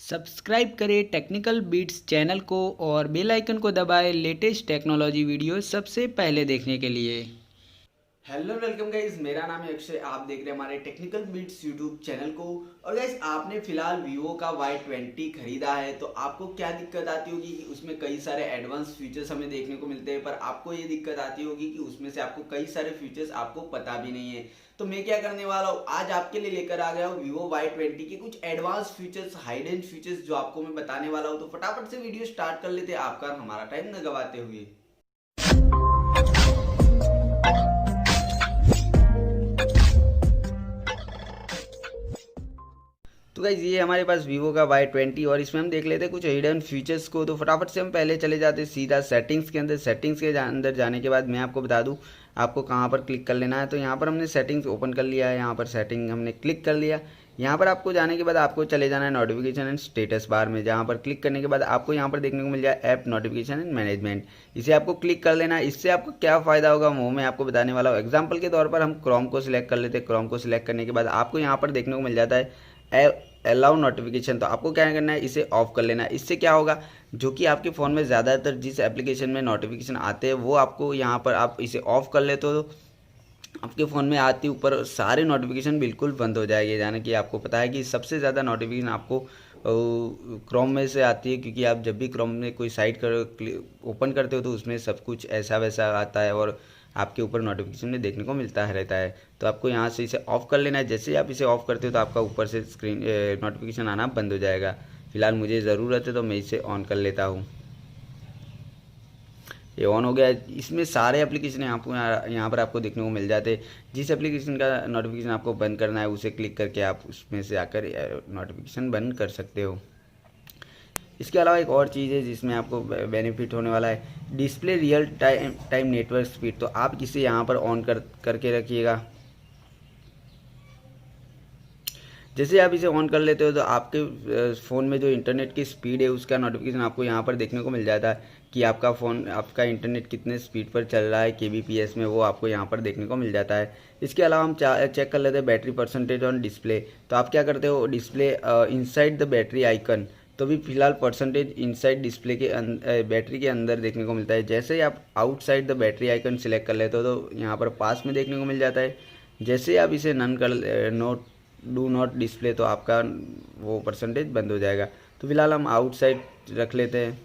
Subscribe करें technical beats channel को और बेल आइकन को दबाएं लेटेस्ट टेक्नोलॉजी वीडियो सबसे पहले देखने के लिए। हेलो वेलकम गाइज, मेरा नाम है अक्षय। आप देख रहे हैं हमारे टेक्निकल बीट्स यूट्यूब चैनल को। और गाइज, आपने फिलहाल वीवो का Y20 खरीदा है तो आपको क्या दिक्कत आती होगी कि उसमें कई सारे एडवांस फीचर्स हमें देखने को मिलते हैं, पर आपको ये दिक्कत आती होगी कि उसमें से आपको कई सारे फीचर्स आपको पता भी नहीं है। तो मैं क्या करने वाला हूँ, आज आपके लिए लेकर आ गया हूँ वीवो Y20 के कुछ एडवांस फीचर्स, हाइडन फीचर्स जो आपको मैं बताने वाला हूँ। तो फटाफट से वीडियो स्टार्ट कर लेते हैं, आपका हमारा टाइम न गवाते हुए। तो गाइज, ये हमारे पास वीवो का Y20 और इसमें हम देख लेते हैं कुछ हिडन फीचर्स को। तो फटाफट से हम पहले चले जाते हैं सीधा सेटिंग्स के अंदर। सेटिंग्स के अंदर जाने के बाद मैं आपको बता दूं आपको कहां पर क्लिक कर लेना है। तो यहां पर हमने सेटिंग्स ओपन कर लिया है, यहां पर सेटिंग हमने क्लिक कर लिया। यहाँ पर आपको जाने के बाद आपको चले जाना है नोटिफिकेशन एंड स्टेटस बार में, जहाँ पर क्लिक करने के बाद आपको यहाँ पर देखने को मिल जाए ऐप नोटिफिकेशन एंड मैनेजमेंट। इसे आपको क्लिक कर लेना है। इससे आपको क्या फ़ायदा होगा वो मैं आपको बताने वाला हूँ। एग्जाम्पल के तौर पर हम क्रोम को सिलेक्ट कर लेते हैं। क्रोम को सिलेक्ट करने के बाद आपको यहाँ पर देखने को मिल जाता है अलाउ नोटिफिकेशन। तो आपको क्या करना है, इसे ऑफ कर लेना है। इससे क्या होगा, जो कि आपके फ़ोन में ज़्यादातर जिस एप्लीकेशन में नोटिफिकेशन आते हैं वो आपको यहाँ पर आप इसे ऑफ कर लेते हो तो आपके फ़ोन में आती ऊपर सारे नोटिफिकेशन बिल्कुल बंद हो जाएंगे। यानी कि आपको पता है कि सबसे ज़्यादा नोटिफिकेशन आपको क्रोम में से आती है, क्योंकि आप जब भी क्रोम में कोई साइट कर ओपन करते हो तो उसमें सब कुछ ऐसा वैसा आता है और आपके ऊपर नोटिफिकेशन में देखने को मिलता है रहता है। तो आपको यहाँ से इसे ऑफ़ कर लेना है। जैसे ही आप इसे ऑफ़ करते हो तो आपका ऊपर से स्क्रीन नोटिफिकेशन आना बंद हो जाएगा। फिलहाल मुझे ज़रूरत है तो मैं इसे ऑन कर लेता हूँ। ये ऑन हो गया। इसमें सारे एप्लीकेशन यहाँ पर आपको देखने को मिल जाते हैं। जिस एप्लीकेशन का नोटिफिकेशन आपको बंद करना है उसे क्लिक करके आप उसमें से आकर नोटिफिकेशन बंद कर सकते हो। इसके अलावा एक और चीज़ है जिसमें आपको बेनिफिट होने वाला है, display real time network speed. तो आप इसे यहाँ पर ऑन करके रखिएगा। जैसे आप इसे ऑन कर लेते हो तो आपके फ़ोन में जो इंटरनेट की स्पीड है उसका नोटिफिकेशन आपको यहाँ पर देखने को मिल जाता है कि आपका इंटरनेट कितने स्पीड पर चल रहा है kbps में, वो आपको यहाँ पर देखने को मिल जाता है। इसके अलावा हम चेक कर लेते हैं बैटरी परसेंटेज ऑन डिस्प्ले। तो आप क्या करते हो, display inside the battery icon. तो भी फिलहाल परसेंटेज इनसाइड डिस्प्ले के बैटरी के अंदर देखने को मिलता है। जैसे ही आप outside the battery icon select कर लेते हो तो यहाँ पर पास में देखने को मिल जाता है। जैसे ही आप इसे नन कर डू नॉट डिस्प्ले तो आपका वो परसेंटेज बंद हो जाएगा। तो फिलहाल हम आउटसाइड रख लेते हैं।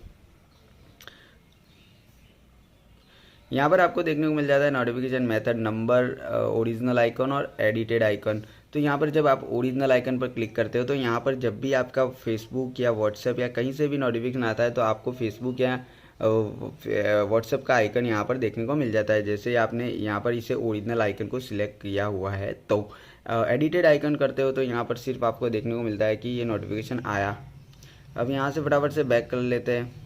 यहाँ पर आपको देखने को मिल जाता है notification method, number, original icon और एडिटेड आइकन। तो यहाँ पर जब आप ओरिजिनल आइकन पर क्लिक करते हो तो यहाँ पर जब भी आपका फेसबुक या व्हाट्सएप या कहीं से भी नोटिफिकेशन आता है तो आपको फेसबुक या व्हाट्सएप का आइकन यहाँ पर देखने को मिल जाता है। जैसे आपने यहाँ पर इसे ओरिजिनल आइकन को सिलेक्ट किया हुआ है तो एडिटेड आइकन करते हो तो यहाँ पर सिर्फ आपको देखने को मिलता है कि ये नोटिफिकेशन आया। अब यहाँ से फटाफट से बैक कर लेते हैं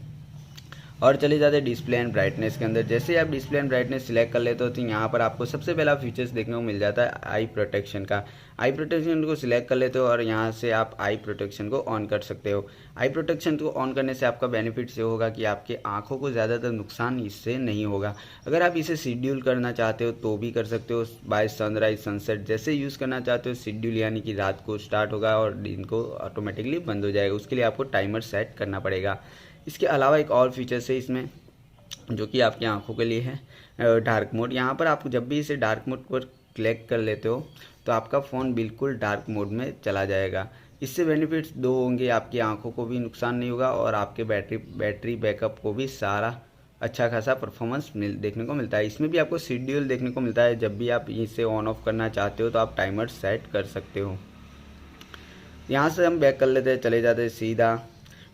और चले जाते हैं डिस्प्ले एंड ब्राइटनेस के अंदर। जैसे ही आप डिस्प्ले एंड ब्राइटनेस सिलेक्ट कर लेते हो तो यहाँ पर आपको सबसे पहला फीचर्स देखने को मिल जाता है आई प्रोटेक्शन का। आई प्रोटेक्शन को सिलेक्ट कर लेते हो और यहाँ से आप आई प्रोटेक्शन को ऑन कर सकते हो। आई प्रोटेक्शन को ऑन करने से आपका बेनिफिट ये होगा कि आपके आंखों को ज़्यादातर नुकसान इससे नहीं होगा। अगर आप इसे शेड्यूल करना चाहते हो तो भी कर सकते हो, बाय सनराइज सनसेट जैसे यूज़ करना चाहते हो शेड्यूल, यानी कि रात को स्टार्ट होगा और दिन को ऑटोमेटिकली बंद हो जाएगा। उसके लिए आपको टाइमर सेट करना पड़ेगा। इसके अलावा एक और फीचर्स है इसमें जो कि आपकी आंखों के लिए है, डार्क मोड। यहाँ पर आप जब भी इसे डार्क मोड पर क्लिक कर लेते हो तो आपका फ़ोन बिल्कुल डार्क मोड में चला जाएगा। इससे बेनिफिट्स दो होंगे, आपकी आंखों को भी नुकसान नहीं होगा और आपके बैटरी बैकअप को भी सारा अच्छा खासा परफॉर्मेंस देखने को मिलता है। इसमें भी आपको शेड्यूल देखने को मिलता है, जब भी आप इसे ऑन ऑफ करना चाहते हो तो आप टाइमर सेट कर सकते हो। यहाँ से हम बैक कर लेते हैं, चले जाते हैं सीधा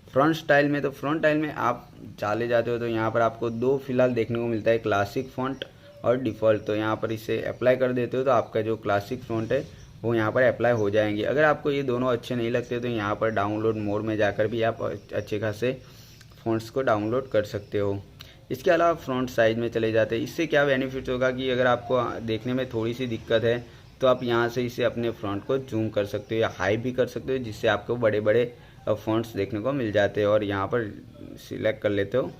फ्रंट स्टाइल में। तो फ्रंट स्टाइल में आप चले जाते हो तो यहाँ पर आपको दो फिलहाल देखने को मिलता है, क्लासिक फ़ॉन्ट और डिफ़ॉल्ट। तो यहाँ पर इसे अप्लाई कर देते हो तो आपका जो क्लासिक फ़ॉन्ट है वो यहाँ पर अप्लाई हो जाएंगे। अगर आपको ये दोनों अच्छे नहीं लगते तो यहाँ पर डाउनलोड मोड में जाकर भी आप अच्छे खासे फ़ॉन्ट्स को डाउनलोड कर सकते हो। इसके अलावा फ्रंट साइज में चले जाते हैं। इससे क्या बेनिफिट होगा कि अगर आपको देखने में थोड़ी सी दिक्कत है तो आप यहाँ से इसे अपने फ्रंट को जूम कर सकते हो या हाई भी कर सकते हो, जिससे आपको बड़े बड़े फ़ॉन्ट्स देखने को मिल जाते हैं। और यहाँ पर सिलेक्ट कर लेते हो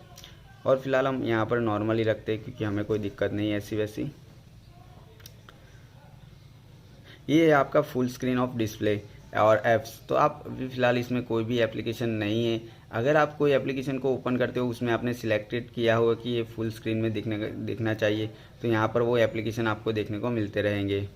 और फिलहाल हम यहाँ पर नॉर्मली रखते हैं क्योंकि हमें कोई दिक्कत नहीं है ऐसी वैसी। ये है आपका फुल स्क्रीन ऑफ डिस्प्ले। और ऐप्स, तो आप अभी फ़िलहाल इसमें कोई भी एप्लीकेशन नहीं है। अगर आप कोई एप्लीकेशन को ओपन करते हो उसमें आपने सिलेक्टेड किया होगा कि ये फुल स्क्रीन में दिखना चाहिए, तो यहाँ पर वो एप्लीकेशन आपको देखने को मिलते रहेंगे।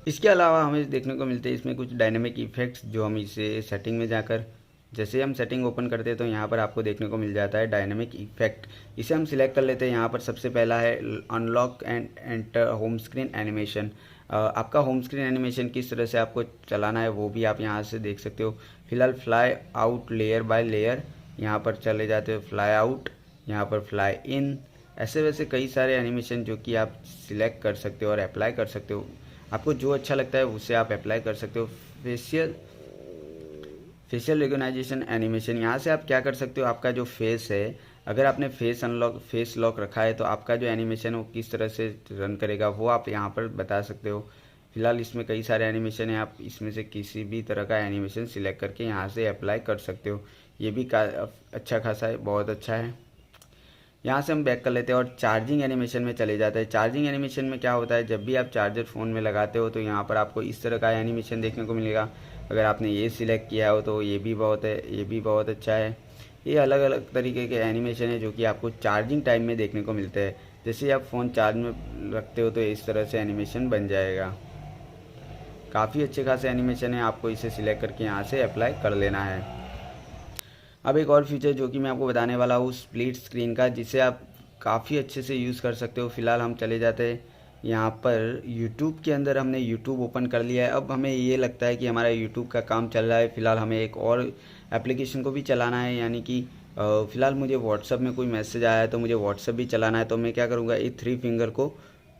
इसके अलावा हमें देखने को मिलते हैं इसमें कुछ डायनेमिक इफ़ेक्ट्स, जो हम इसे सेटिंग में जाकर जैसे हम सेटिंग ओपन करते हैं तो यहाँ पर आपको देखने को मिल जाता है डायनेमिक इफेक्ट। इसे हम सिलेक्ट कर लेते हैं। यहाँ पर सबसे पहला है unlock and enter home screen animation. आपका होम स्क्रीन एनिमेशन किस तरह से आपको चलाना है वो भी आप यहाँ से देख सकते हो। फिलहाल fly out layer by layer, यहाँ पर चले जाते हो फ्लाई आउट, यहाँ पर फ्लाई इन, ऐसे वैसे कई सारे एनिमेशन जो कि आप सिलेक्ट कर सकते हो और अप्लाई कर सकते हो। आपको जो अच्छा लगता है उसे आप अप्लाई कर सकते हो। फेशियल रिकॉग्नाइजेशन एनिमेशन, यहाँ से आप क्या कर सकते हो, आपका जो फेस है, अगर आपने फेस लॉक रखा है तो आपका जो एनिमेशन है वो किस तरह से रन करेगा वो आप यहाँ पर बता सकते हो। फिलहाल इसमें कई सारे एनिमेशन है, आप इसमें से किसी भी तरह का एनिमेशन सिलेक्ट करके यहाँ से अप्लाई कर सकते हो। ये भी अच्छा खासा है, बहुत अच्छा है। यहाँ से हम बैक कर लेते हैं और चार्जिंग एनिमेशन में चले जाते हैं। चार्जिंग एनिमेशन में क्या होता है, जब भी आप चार्जर फ़ोन में लगाते हो तो यहाँ पर आपको इस तरह का एनिमेशन देखने को मिलेगा। अगर आपने ये सिलेक्ट किया हो तो ये भी बहुत अच्छा है। ये अलग अलग तरीके के एनिमेशन है जो कि आपको चार्जिंग टाइम में देखने को मिलते हैं। जैसे आप फ़ोन चार्ज में रखते हो तो इस तरह से एनिमेशन बन जाएगा। काफ़ी अच्छे खासे एनिमेशन है, आपको इसे सिलेक्ट करके यहाँ से अप्लाई कर लेना है। अब एक और फीचर जो कि मैं आपको बताने वाला हूँ स्प्लिट स्क्रीन का, जिसे आप काफ़ी अच्छे से यूज़ कर सकते हो। फिलहाल हम चले जाते हैं यहाँ पर यूट्यूब के अंदर, हमने यूट्यूब ओपन कर लिया है। अब हमें ये लगता है कि हमारा यूट्यूब का काम चल रहा है, फ़िलहाल हमें एक और एप्लीकेशन को भी चलाना है, यानी कि फ़िलहाल मुझे व्हाट्सअप में कोई मैसेज आया है तो मुझे व्हाट्सअप भी चलाना है। तो मैं क्या करूँगा, ये 3 फिंगर को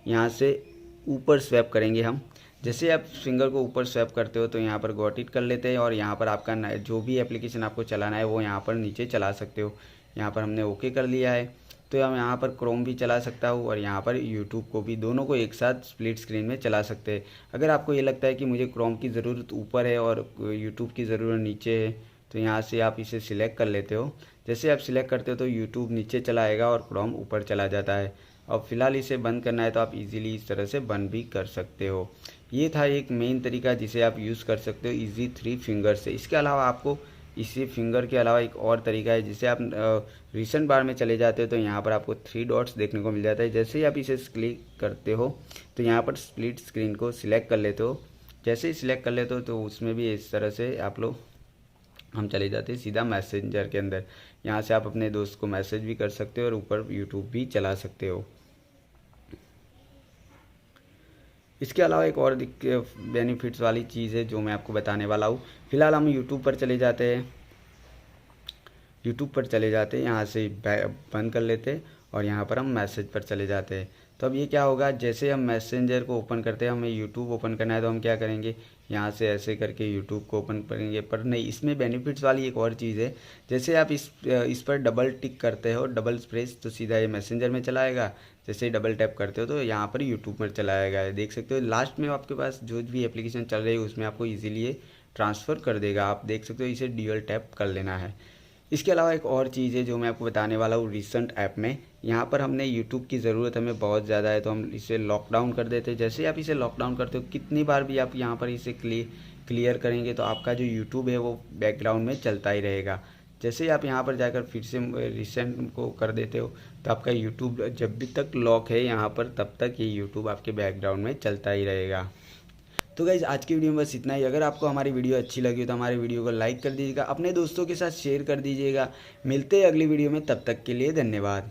यहाँ से ऊपर स्वैप करेंगे हम। जैसे आप फिंगर को ऊपर स्वैप करते हो तो यहाँ पर गॉट इट कर लेते हैं और यहाँ पर आपका जो भी एप्लीकेशन आपको चलाना है वो यहाँ पर नीचे चला सकते हो। यहाँ पर हमने ओके कर लिया है, तो हम यहाँ पर क्रोम भी चला सकता हूँ और यहाँ पर यूट्यूब को भी, दोनों को एक साथ स्प्लिट स्क्रीन में चला सकते हैं। अगर आपको ये लगता है कि मुझे क्रोम की ज़रूरत ऊपर है और यूट्यूब की ज़रूरत नीचे है तो यहाँ से आप इसे सिलेक्ट कर लेते हो। जैसे आप सिलेक्ट करते हो तो यूट्यूब नीचे चला आएगा और क्रोम ऊपर चला जाता है। और फिलहाल इसे बंद करना है तो आप इजीली इस तरह से बंद भी कर सकते हो। ये था एक मेन तरीका जिसे आप यूज़ कर सकते हो इजी 3 फिंगर से। इसके अलावा आपको इसी फिंगर के अलावा एक और तरीका है, जिसे आप रिसेंट बार में चले जाते हो तो यहाँ पर आपको 3 डॉट्स देखने को मिल जाता है। जैसे ही आप इसे क्लिक करते हो तो यहाँ पर स्प्लिट स्क्रीन को सिलेक्ट कर लेते हो। जैसे ही सिलेक्ट कर लेते हो तो उसमें भी इस तरह से हम चले जाते हैं सीधा मैसेंजर के अंदर। यहाँ से आप अपने दोस्त को मैसेज भी कर सकते हो और ऊपर यूट्यूब भी चला सकते हो। इसके अलावा एक और बेनिफिट्स वाली चीज़ है जो मैं आपको बताने वाला हूँ। फिलहाल हम यूट्यूब पर चले जाते हैं, यहाँ से बंद कर लेते हैं और यहाँ पर हम मैसेज पर चले जाते हैं। तो अब ये क्या होगा, जैसे हम मैसेंजर को ओपन करते हैं, हमें यूट्यूब ओपन करना है तो हम क्या करेंगे, यहाँ से ऐसे करके यूट्यूब को ओपन करेंगे। पर नहीं, इसमें बेनिफिट्स वाली एक और चीज़ है। जैसे आप इस पर डबल टिक करते हो, डबल प्रेस, तो सीधा ये मैसेंजर में चला आएगा। जैसे ही डबल टैप करते हो तो यहाँ पर यूट्यूब पर चला आएगा। देख सकते हो लास्ट में आपके पास जो भी एप्लीकेशन चल रही है उसमें आपको ईजिली ये ट्रांसफ़र कर देगा। आप देख सकते हो, इसे ड्यूअल टैप कर लेना है। इसके अलावा एक और चीज़ है जो मैं आपको बताने वाला हूँ रिसेंट ऐप में। यहाँ पर हमने यूट्यूब की ज़रूरत हमें बहुत ज़्यादा है तो हम इसे लॉकडाउन कर देते हैं। जैसे आप इसे लॉकडाउन करते हो, कितनी बार भी आप यहाँ पर इसे क्लियर करेंगे तो आपका जो यूट्यूब है वो बैकग्राउंड में चलता ही रहेगा। जैसे ही आप यहाँ पर जाकर फिर से रिसेंट को कर देते हो तो आपका यूट्यूब जब भी तक लॉक है यहाँ पर, तब तक ये यूट्यूब आपके बैकग्राउंड में चलता ही रहेगा। तो गाइज़ आज की वीडियो में बस इतना ही। अगर आपको हमारी वीडियो अच्छी लगी हो तो हमारी वीडियो को लाइक कर दीजिएगा, अपने दोस्तों के साथ शेयर कर दीजिएगा। मिलते हैं अगली वीडियो में, तब तक के लिए धन्यवाद।